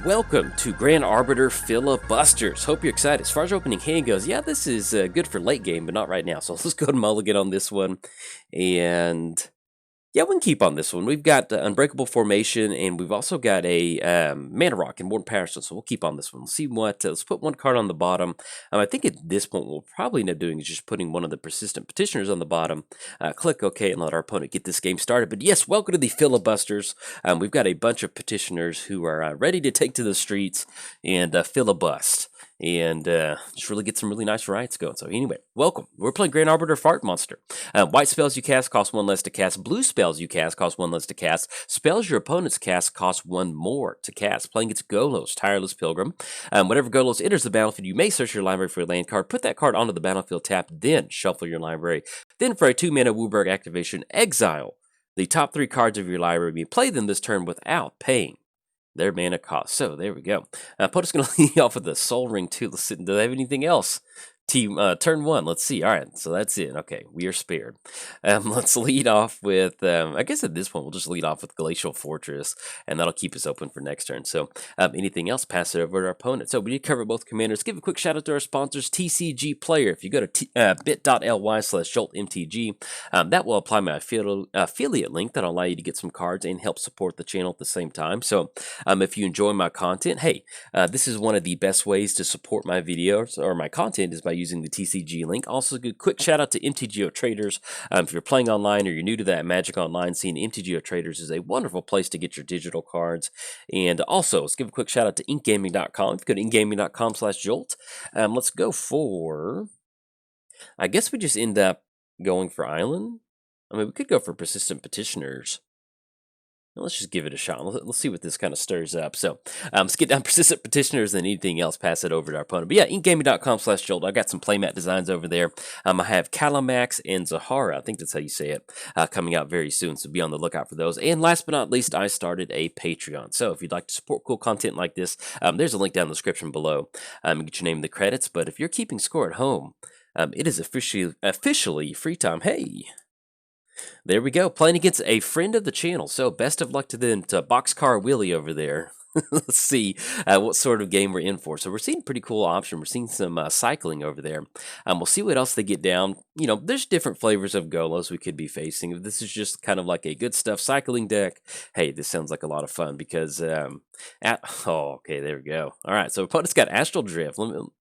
Welcome to Grand Arbiter Filibusters. Hope you're excited. As far as opening hand goes, yeah, this is good for late game, but not right now. So let's go to mulligan on this one. And yeah, we can keep on this one. We've got Unbreakable Formation, and we've also got a Mana Rock and Mortal Power Stone, so we'll keep on this one. Let's see what, let's put one card on the bottom. I think at this point, what we'll probably end up doing is just putting one of the Persistent Petitioners on the bottom, click OK, and let our opponent get this game started. But yes, welcome to the Filibusters. We've got a bunch of petitioners who are ready to take to the streets and filibust. And just really get some really nice riots going. So anyway, welcome. We're playing Grand Arbiter Fart Monster. White spells you cast cost 1 less to cast. Blue spells you cast cost 1 less to cast. Spells your opponents cast cost 1 more to cast. Playing its Golos, Tireless Pilgrim. Whenever Golos enters the battlefield, you may search your library for a land card. Put that card onto the battlefield tap, then shuffle your library. Then for a 2-mana Wooburg activation, exile the top 3 cards of your library. You play them this turn without paying their mana cost. So there we go. Opponent's going to lead off with the Soul Ring too. Let's see, do they have anything else? Turn 1. Let's see. All right, so that's it. Okay, we are spared. Let's lead off with, I guess at this point, we'll just lead off with Glacial Fortress, and that'll keep us open for next turn. So anything else, pass it over to our opponent. So we did cover both commanders. Give a quick shout out to our sponsors, TCG Player. If you go to bit.ly/Jolt MTG, that will apply my affiliate link that'll allow you to get some cards and help support the channel at the same time. So if you enjoy my content, hey, this is one of the best ways to support my videos or my content is by using the TCG link. Also, a quick shout out to MTGOTraders. If you're playing online or you're new to that Magic Online scene, MTGOTraders is a wonderful place to get your digital cards. And also, let's give a quick shout out to inkgaming.com. If you go to inkgaming.com/Jolt, let's go for, I guess we just end up going for Island. I mean, we could go for Persistent Petitioners. Let's just give it a shot. Let's see what this kind of stirs up. So let's get down Persistent Petitioners and anything else, pass it over to our opponent. But yeah, inkgaming.com/Jolt. I've got some playmat designs over there. I have Calamax and Zahara, I think that's how you say it, coming out very soon. So be on the lookout for those. And last but not least, I started a Patreon. So if you'd like to support cool content like this, there's a link down in the description below. You get your name in the credits. But if you're keeping score at home, it is officially free time. Hey! There we go, playing against a friend of the channel. So best of luck to them, to Boxcar Willie over there. Let's see what sort of game we're in for. So we're seeing a pretty cool option. We're seeing some cycling over there. We'll see what else they get down. You know, there's different flavors of Golos we could be facing. If this is just kind of like a good stuff cycling deck, hey, this sounds like a lot of fun because, okay, there we go. All right, so opponent's got Astral Drift.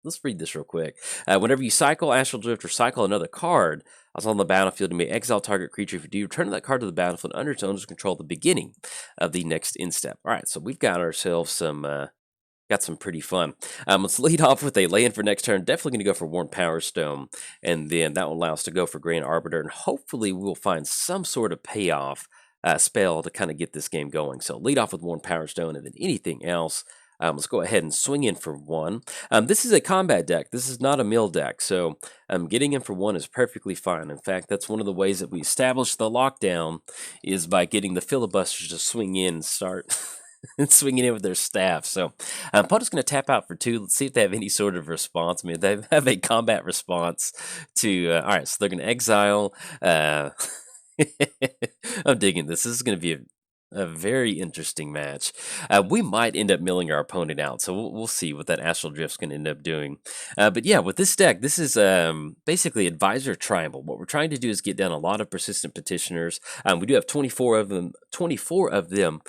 Let's read this real quick. Whenever you cycle Astral Drift or cycle another card, also on the battlefield, you may exile target creature. If you do, return that card to the battlefield under its owner's control at the beginning of the next end step. All right, so we've got ourselves some pretty fun. Let's lead off with a land for next turn. Definitely going to go for Worn Power Stone, and then that will allow us to go for Grand Arbiter, and hopefully we'll find some sort of payoff spell to kind of get this game going. So lead off with Worn Power Stone, and then anything else. Let's go ahead and swing in for 1. This is a combat deck. This is not a mill deck, so getting in for 1 is perfectly fine. In fact, that's one of the ways that we established the lockdown is by getting the filibusters to swing in and start swinging in with their staff. So opponent's going to tap out for 2. Let's see if they have any sort of response. I mean, they have a combat response to... all right, so they're going to exile... I'm digging this. This is going to be a very interesting match. We might end up milling our opponent out, so we'll see what that Astral Drift's going to end up doing. But yeah, with this deck, this is basically Advisor Triangle. What we're trying to do is get down a lot of Persistent Petitioners. We do have 24 of them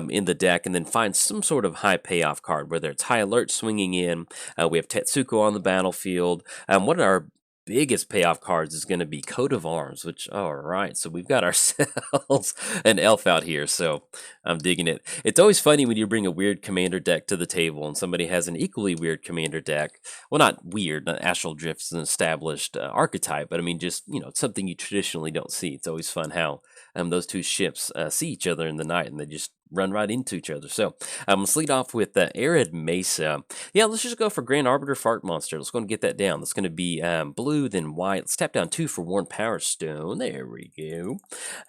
in the deck, and then find some sort of high payoff card, whether it's High Alert swinging in. We have Tetsuko on the battlefield. One of our biggest payoff cards is going to be Coat of Arms, which, all right, so we've got ourselves an elf out here, so I'm digging it. It's always funny when you bring a weird commander deck to the table and somebody has an equally weird commander deck. Well, not weird, Astral Drift's an established archetype, but I mean, just, you know, it's something you traditionally don't see. It's always fun how those two ships see each other in the night and they just run right into each other. So let's lead off with Arid Mesa. Yeah, let's just go for Grand Arbiter Fart Monster. Let's go and get that down. That's going to be blue, then white. Let's tap down 2 for Worn Power Stone. There we go.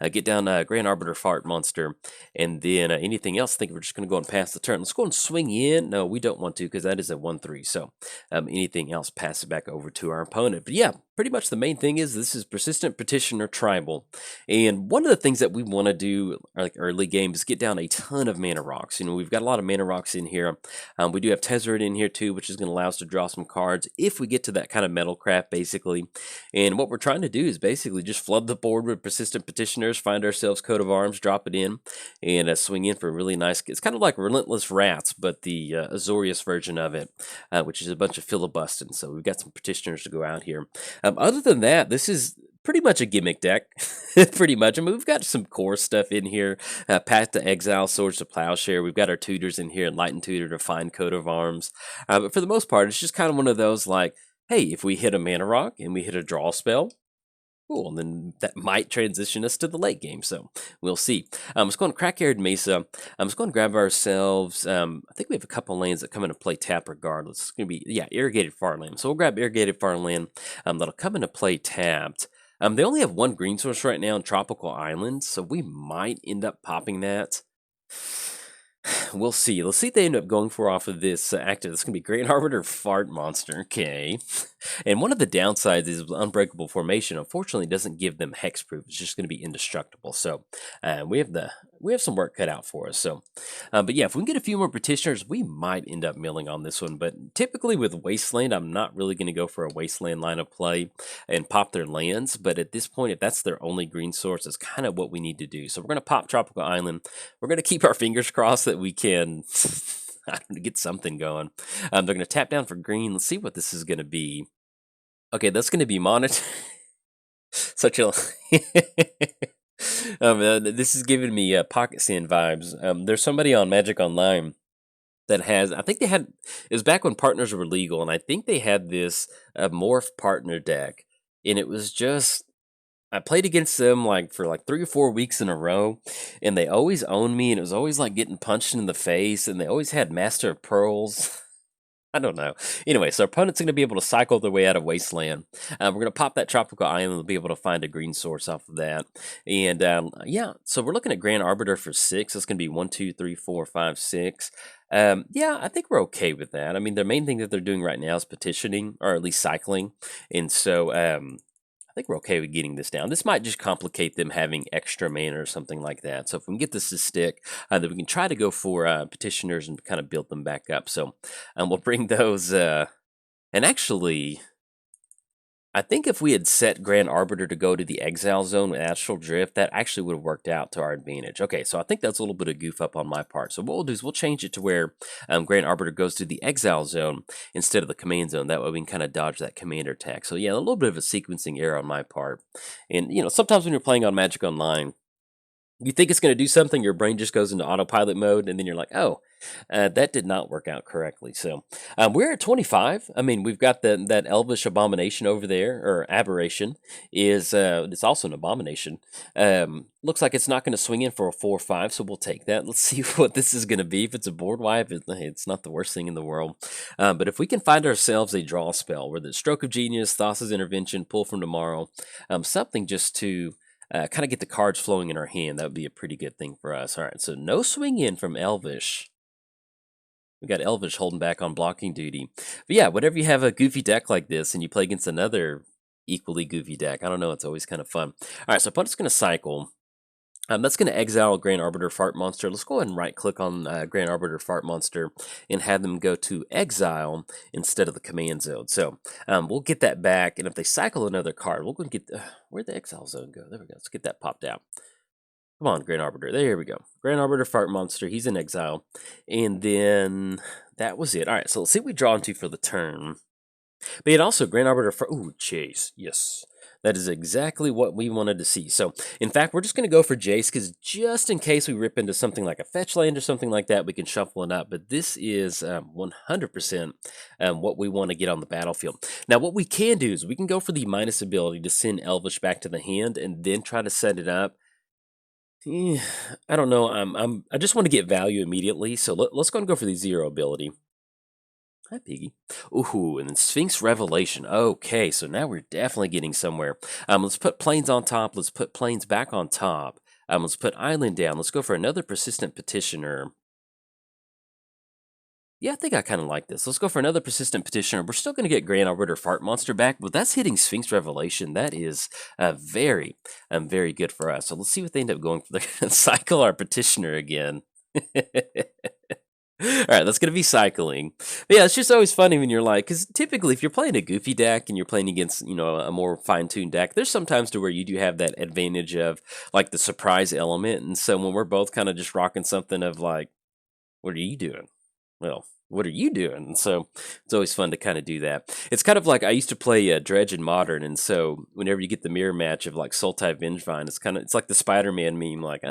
Get down Grand Arbiter Fart Monster. And then anything else, I think we're just going to go and pass the turn. Let's go and swing in. No, we don't want to because that is a 1-3. So anything else, pass it back over to our opponent. But yeah, pretty much the main thing is this is Persistent Petitioner Tribal. And one of the things that we want to do, like early game, is get down a ton of mana rocks. You know, we've got a lot of mana rocks in here. We do have Tezzeret in here too, which is going to allow us to draw some cards if we get to that kind of metal craft, basically. And what we're trying to do is basically just flood the board with Persistent Petitioners, find ourselves Coat of Arms, drop it in, and swing in for a really nice. It's kind of like Relentless Rats, but the Azorius version of it, which is a bunch of filibustering. So we've got some petitioners to go out here. Other than that, this is pretty much a gimmick deck. Pretty much. I mean, we've got some core stuff in here. Path to Exile, Swords to Plowshare. We've got our tutors in here, Enlightened Tutor to find Coat of Arms. But for the most part, it's just kind of one of those like, hey, if we hit a mana rock and we hit a draw spell, cool, and then that might transition us to the late game, so we'll see. Let's go on Crack-Arid Mesa. Let's go and grab ourselves, I think we have a couple lands that come into play tap regardless. It's going to be, yeah, Irrigated Farmland. So we'll grab Irrigated Farmland that'll come into play tapped. They only have one green source right now in Tropical Island, so we might end up popping that. We'll see. Let's see if they end up going for off of this active. It's going to be Grand Arbiter Fart Monster. Okay. And one of the downsides is Unbreakable Formation. Unfortunately, doesn't give them hexproof. It's just going to be indestructible. So we have some work cut out for us. So, but yeah, if we can get a few more petitioners, we might end up milling on this one. But typically with Wasteland, I'm not really going to go for a Wasteland line of play and pop their lands. But at this point, if that's their only green source, it's kind of what we need to do. So we're going to pop Tropical Island. We're going to keep our fingers crossed that we can get something going. They're going to tap down for green. Let's see what this is going to be. Okay, that's going to be monitored. Such a... this is giving me Pocket Sand vibes. There's somebody on Magic Online that has, I think they had, it was back when partners were legal, and I think they had this Morph partner deck, and it was just, I played against them like for like 3 or 4 weeks in a row, and they always owned me, and it was always like getting punched in the face, and they always had Master of Pearls. I don't know. Anyway, so our opponent's going to be able to cycle their way out of Wasteland. We're going to pop that Tropical Island and be able to find a green source off of that. And yeah, so we're looking at Grand Arbiter for 6. That's going to be 1, 2, 3, 4, 5, 6. Yeah, I think we're okay with that. I mean, the main thing that they're doing right now is petitioning, or at least cycling. And so I think we're okay with getting this down. This might just complicate them having extra mana or something like that. So if we can get this to stick, then we can try to go for petitioners and kind of build them back up. So we'll bring those. And actually, I think if we had set Grand Arbiter to go to the Exile Zone with Astral Drift, that actually would have worked out to our advantage. Okay, so I think that's a little bit of goof up on my part. So what we'll do is we'll change it to where Grand Arbiter goes to the Exile Zone instead of the Command Zone. That way we can kind of dodge that commander attack. So yeah, a little bit of a sequencing error on my part. And, you know, sometimes when you're playing on Magic Online, you think it's going to do something, your brain just goes into autopilot mode, and then you're like, oh, that did not work out correctly. So we're at 25. I mean, we've got that Elvish Abomination over there, or Aberration, is it's also an Abomination. Looks like it's not going to swing in for a 4-5, so we'll take that. Let's see what this is going to be. If it's a board wipe, it's not the worst thing in the world. But if we can find ourselves a draw spell, where the Stroke of Genius, Thassa's Intervention, Pull from Tomorrow, something just to... kind of get the cards flowing in our hand. That would be a pretty good thing for us. All right, so no swing in from Elvish. We got Elvish holding back on blocking duty. But yeah, whenever you have a goofy deck like this and you play against another equally goofy deck, I don't know, it's always kind of fun. All right, so opponent's going to cycle. That's going to exile Grand Arbiter Fart Monster. Let's go ahead and right-click on Grand Arbiter Fart Monster and have them go to exile instead of the command zone. So we'll get that back, and if they cycle another card, we'll go and get... where'd the exile zone go? There we go. Let's get that popped out. Come on, Grand Arbiter. There we go. Grand Arbiter Fart Monster. He's in exile. And then that was it. All right, so let's see what we draw into for the turn. But yet also Grand Arbiter Fart... Ooh, Chase. Yes. That is exactly what we wanted to see. So, in fact, we're just going to go for Jace, because just in case we rip into something like a fetch land or something like that, we can shuffle it up. But this is 100% what we want to get on the battlefield. Now, what we can do is we can go for the minus ability to send Elvish back to the hand and then try to set it up. I don't know. I just want to get value immediately. So let's go and go for the 0 ability. Hi, Piggy. Ooh, and then Sphinx Revelation. Okay, so now we're definitely getting somewhere. Let's put planes on top. Let's put planes back on top. Let's put island down. Let's go for another Persistent Petitioner. Yeah, I think I kind of like this. Let's go for another Persistent Petitioner. We're still going to get Grand Arbiter Fart Monster back, but that's hitting Sphinx Revelation. That is very good for us. So let's see what they end up going for. They're going to cycle our Petitioner again. All right, that's going to be cycling. But yeah, it's just always funny when you're like, because typically if you're playing a goofy deck and you're playing against, a more fine-tuned deck, there's sometimes to where you do have that advantage of like the surprise element. And so when we're both kind of just rocking something of like, what are you doing? Well, what are you doing? And so it's always fun to kind of do that. It's kind of like I used to play Dredge in Modern, and so whenever you get the mirror match of like Sultai Vengevine, it's like the Spider-Man meme, like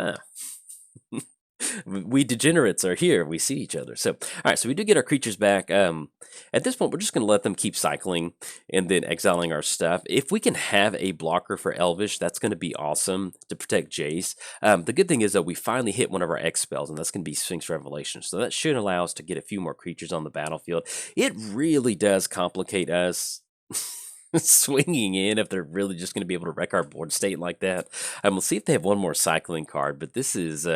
we degenerates are here. We see each other. So, all right. So we do get our creatures back. At this point, we're just going to let them keep cycling and then exiling our stuff. If we can have a blocker for Elvish, that's going to be awesome to protect Jace. The good thing is that we finally hit one of our X spells, and that's going to be Sphinx Revelation. So that should allow us to get a few more creatures on the battlefield. It really does complicate us. Swinging in if they're really just going to be able to wreck our board state like that. We'll see if they have one more cycling card, but this is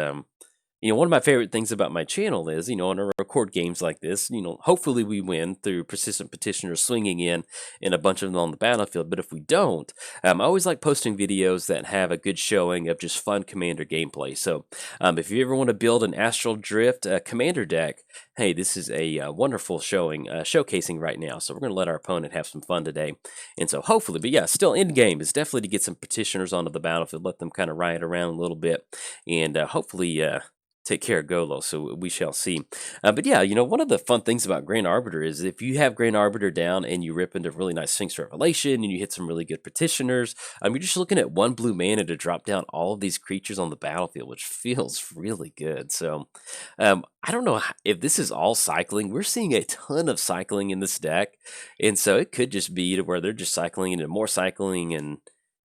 one of my favorite things about my channel is, when I record games like this, hopefully we win through Persistent Petitioners swinging in and a bunch of them on the battlefield. But if we don't, I always like posting videos that have a good showing of just fun Commander gameplay. So if you ever want to build an Astral Drift Commander deck, hey, this is a wonderful showing, showcasing right now. So we're going to let our opponent have some fun today. And so hopefully, but yeah, still end game is definitely to get some Petitioners onto the battlefield, let them kind of riot around a little bit, and hopefully take care of Golos, so we shall see. But yeah, one of the fun things about Grand Arbiter is if you have Grand Arbiter down and you rip into really nice Sphinx Revelation and you hit some really good Petitioners, you're just looking at one blue mana to drop down all of these creatures on the battlefield, which feels really good. So I don't know if this is all cycling. We're seeing a ton of cycling in this deck, and so it could just be to where they're just cycling into more cycling, and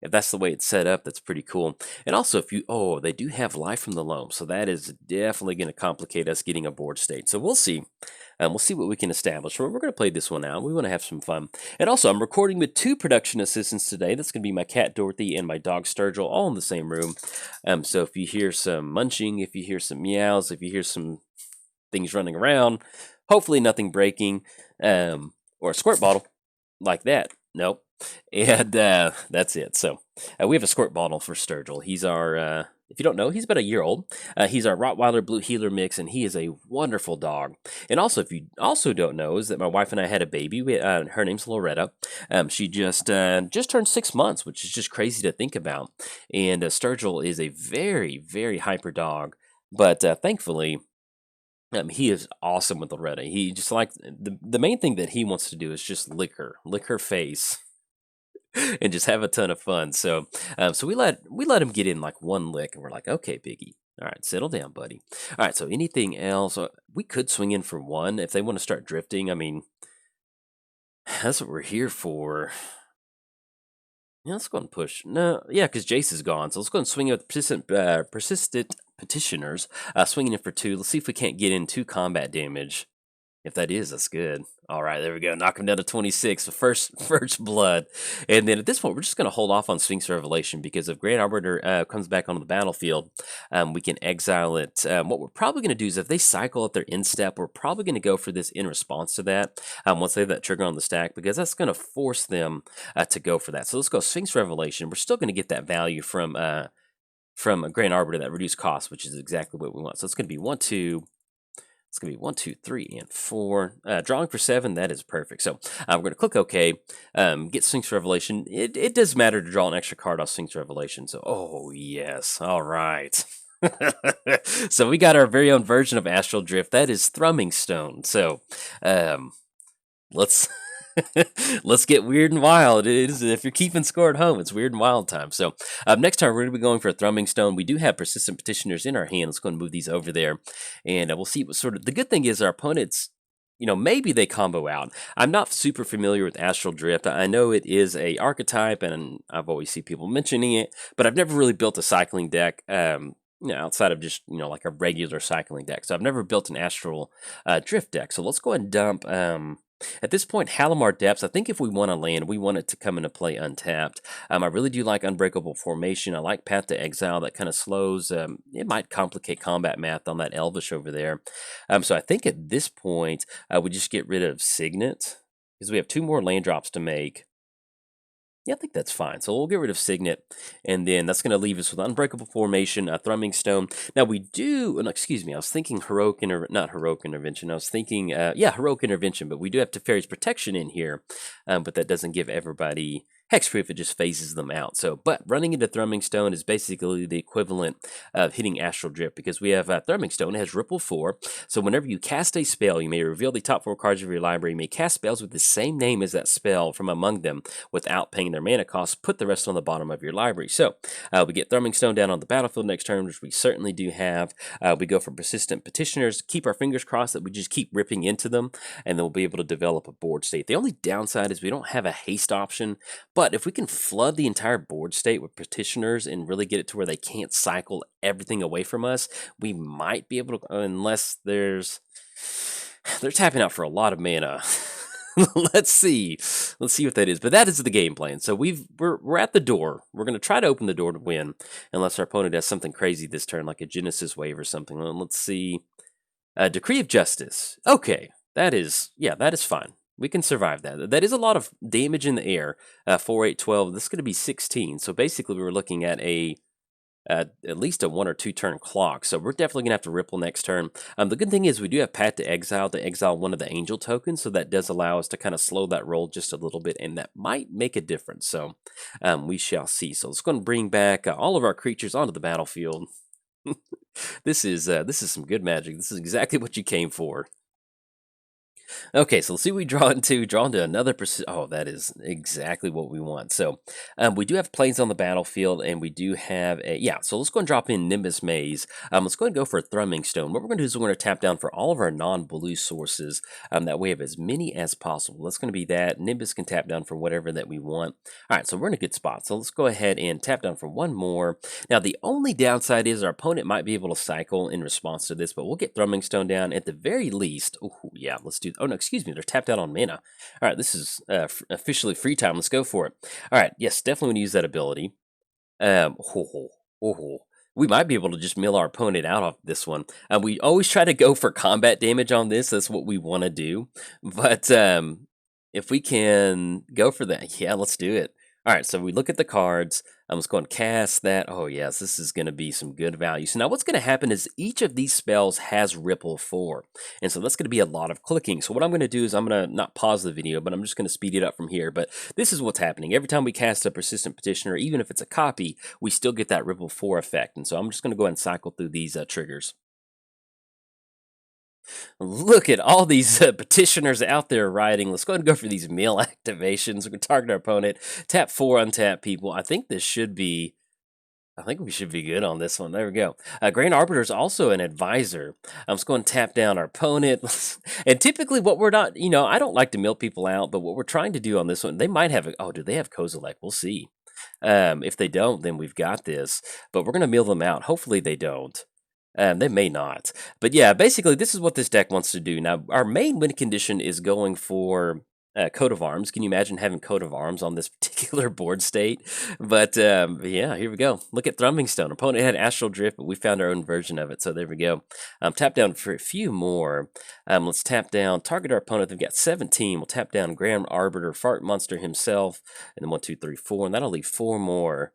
if that's the way it's set up, that's pretty cool. And also, they do have Life from the Loam, so that is definitely going to complicate us getting a board state. So we'll see. We'll see what we can establish. We're going to play this one out. We want to have some fun. And also, I'm recording with 2 production assistants today. That's going to be my cat Dorothy and my dog Sturgill, all in the same room. So if you hear some munching, if you hear some meows, if you hear some things running around, hopefully nothing breaking, or a squirt bottle like that. Nope. And that's it. So we have a squirt bottle for Sturgill. He's our, if you don't know, he's about a year old. He's our Rottweiler Blue Heeler mix, and he is a wonderful dog. And also, if you also don't know, is that my wife and I had a baby. Her name's Loretta. She just turned 6 months, which is just crazy to think about. And Sturgill is a very, very hyper dog, but thankfully, he is awesome with Loretta. He just like the main thing that he wants to do is just lick her face, and just have a ton of fun. So, so we let him get in like one lick, and we're like, okay, Biggie, all right, settle down, buddy. All right, so anything else? We could swing in for one if they want to start drifting. I mean, that's what we're here for. Yeah, let's go and push. No, yeah, because Jace is gone. So let's go and swing in with persistent petitioners. Swinging in for 2. Let's see if we can't get in 2 combat damage. If that is, that's good. All right, there we go. Knock him down to 26. The first blood. And then at this point, we're just going to hold off on Sphinx Revelation because if Grand Arbiter comes back onto the battlefield, we can exile it. What we're probably going to do is if they cycle at their end step, we're probably going to go for this in response to that once they have that trigger on the stack, because that's going to force them to go for that. So let's go Sphinx Revelation. We're still going to get that value from a Grand Arbiter, that reduced cost, which is exactly what we want. So it's going to be 1, 2. It's going to be 1, 2, 3, and 4. Drawing for 7, that is perfect. So we're going to click OK, get Sphinx Revelation. It does matter to draw an extra card off Sphinx Revelation. So, oh, yes. All right. So we got our very own version of Astral Drift. That is Thrumming Stone. So let's let's get weird and wild. It is, if you're keeping score at home, it's weird and wild time. So next time we're going to be going for a Thrumming Stone. We do have Persistent Petitioners in our hand. Let's go and move these over there, and we'll see what sort of. The good thing is our opponents, maybe they combo out. I'm not super familiar with Astral Drift. I know it is a archetype, and I've always seen people mentioning it, but I've never really built a cycling deck. Outside of just like a regular cycling deck. So I've never built an Astral Drift deck. So let's go ahead and dump. At this point, Halimar Depths, I think if we want to land, we want it to come into play untapped. I really do like Unbreakable Formation. I like Path to Exile. That kind of slows. It might complicate combat math on that Elvish over there. So I think at this point, we just get rid of Signet because we have 2 more land drops to make. Yeah, I think that's fine. So we'll get rid of Signet, and then that's going to leave us with Unbreakable Formation, Thrumming Stone. Now we do, no, excuse me, I was thinking not Heroic Intervention. I was thinking, yeah, Heroic Intervention, but we do have Teferi's Protection in here, but that doesn't give everybody hexproof. It just phases them out. So, but running into Thrumming Stone is basically the equivalent of hitting Astral Drift because we have Thrumming Stone. It has Ripple 4. So whenever you cast a spell, you may reveal the top 4 cards of your library. You may cast spells with the same name as that spell from among them without paying their mana cost. Put the rest on the bottom of your library. So we get Thrumming Stone down on the battlefield next turn, which we certainly do have. We go for Persistent Petitioners. Keep our fingers crossed that we just keep ripping into them, and then we'll be able to develop a board state. The only downside is we don't have a haste option, but if we can flood the entire board state with Petitioners and really get it to where they can't cycle everything away from us, we might be able to, unless they're tapping out for a lot of mana. Let's see what that is. But that is the game plan. So we're at the door. We're going to try to open the door to win, unless our opponent has something crazy this turn, like a Genesis Wave or something. Let's see. Decree of Justice. Okay, that is fine. We can survive that. That is a lot of damage in the air. 4, 8, 12. This is going to be 16. So basically, we were looking at at least a 1 or 2 turn clock. So we're definitely going to have to ripple next turn. The good thing is we do have Path to exile one of the angel tokens. So that does allow us to kind of slow that roll just a little bit. And that might make a difference. So we shall see. So let's go and bring back all of our creatures onto the battlefield. This is some good magic. This is exactly what you came for. Okay, so let's see what we draw into. Draw into another oh, that is exactly what we want. So we do have planes on the battlefield, and we do have so let's go and drop in Nimbus Maze. Let's go and go for a Thrumming Stone. What we're going to do is we're going to tap down for all of our non-blue sources. That way we have as many as possible. That's going to be that. Nimbus can tap down for whatever that we want. All right, so we're in a good spot. So let's go ahead and tap down for 1 more. Now, the only downside is our opponent might be able to cycle in response to this, but we'll get Thrumming Stone down at the very least. Oh, yeah, let's do. Oh, no, excuse me. They're tapped out on mana. All right, this is officially free time. Let's go for it. All right, yes, definitely want to use that ability. We might be able to just mill our opponent out off this one. We always try to go for combat damage on this. That's what we want to do. But if we can go for that, yeah, let's do it. All right, so we look at the cards. Let's go and cast that. Oh, yes, this is going to be some good value. So now what's going to happen is each of these spells has Ripple 4. And so that's going to be a lot of clicking. So what I'm going to do is I'm going to not pause the video, but I'm just going to speed it up from here. But this is what's happening. Every time we cast a Persistent Petitioner, even if it's a copy, we still get that Ripple 4 effect. And so I'm just going to go ahead and cycle through these triggers. Look at all these petitioners out there riding. Let's go ahead and go for these mill activations. We're going to target our opponent. Tap 4, untap people. I think we should be good on this one. There we go. Grand Arbiter is also an advisor. I'm just going to tap down our opponent. And typically what we're not, I don't like to mill people out, but what we're trying to do on this one, they might have, do they have Kozilek? We'll see. If they don't, then we've got this. But we're going to mill them out. Hopefully they don't. They may not. But yeah, basically, this is what this deck wants to do. Now, our main win condition is going for Coat of Arms. Can you imagine having Coat of Arms on this particular board state? But yeah, here we go. Look at Thrumming Stone. Opponent had Astral Drift, but we found our own version of it. So there we go. Tap down for a few more. Let's tap down, target our opponent. They've got 17. We'll tap down Grand Arbiter, Fart Monster himself, and then 1, 2, 3, 4. And that'll leave 4 more.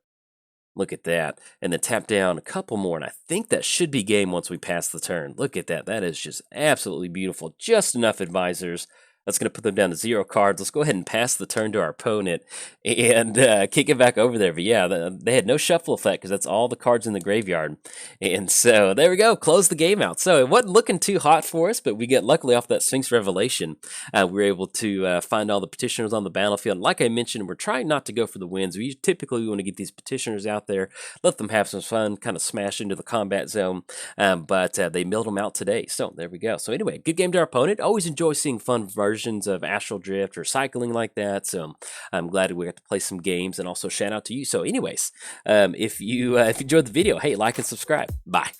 Look at that. And then tap down a couple more. And I think that should be game once we pass the turn. Look at that. That is just absolutely beautiful. Just enough advisors. That's going to put them down to 0 cards. Let's go ahead and pass the turn to our opponent and kick it back over there. But yeah, they had no shuffle effect because that's all the cards in the graveyard. And so there we go. Close the game out. So it wasn't looking too hot for us, but we get luckily off that Sphinx Revelation. We were able to find all the petitioners on the battlefield. Like I mentioned, we're trying not to go for the wins. We typically want to get these petitioners out there, let them have some fun, kind of smash into the combat zone. But they milled them out today. So there we go. So anyway, good game to our opponent. Always enjoy seeing fun versions of Astral Drift or cycling like that. So I'm glad we got to play some games, and also shout out to you. So anyways, if you enjoyed the video, hey, like and subscribe. Bye.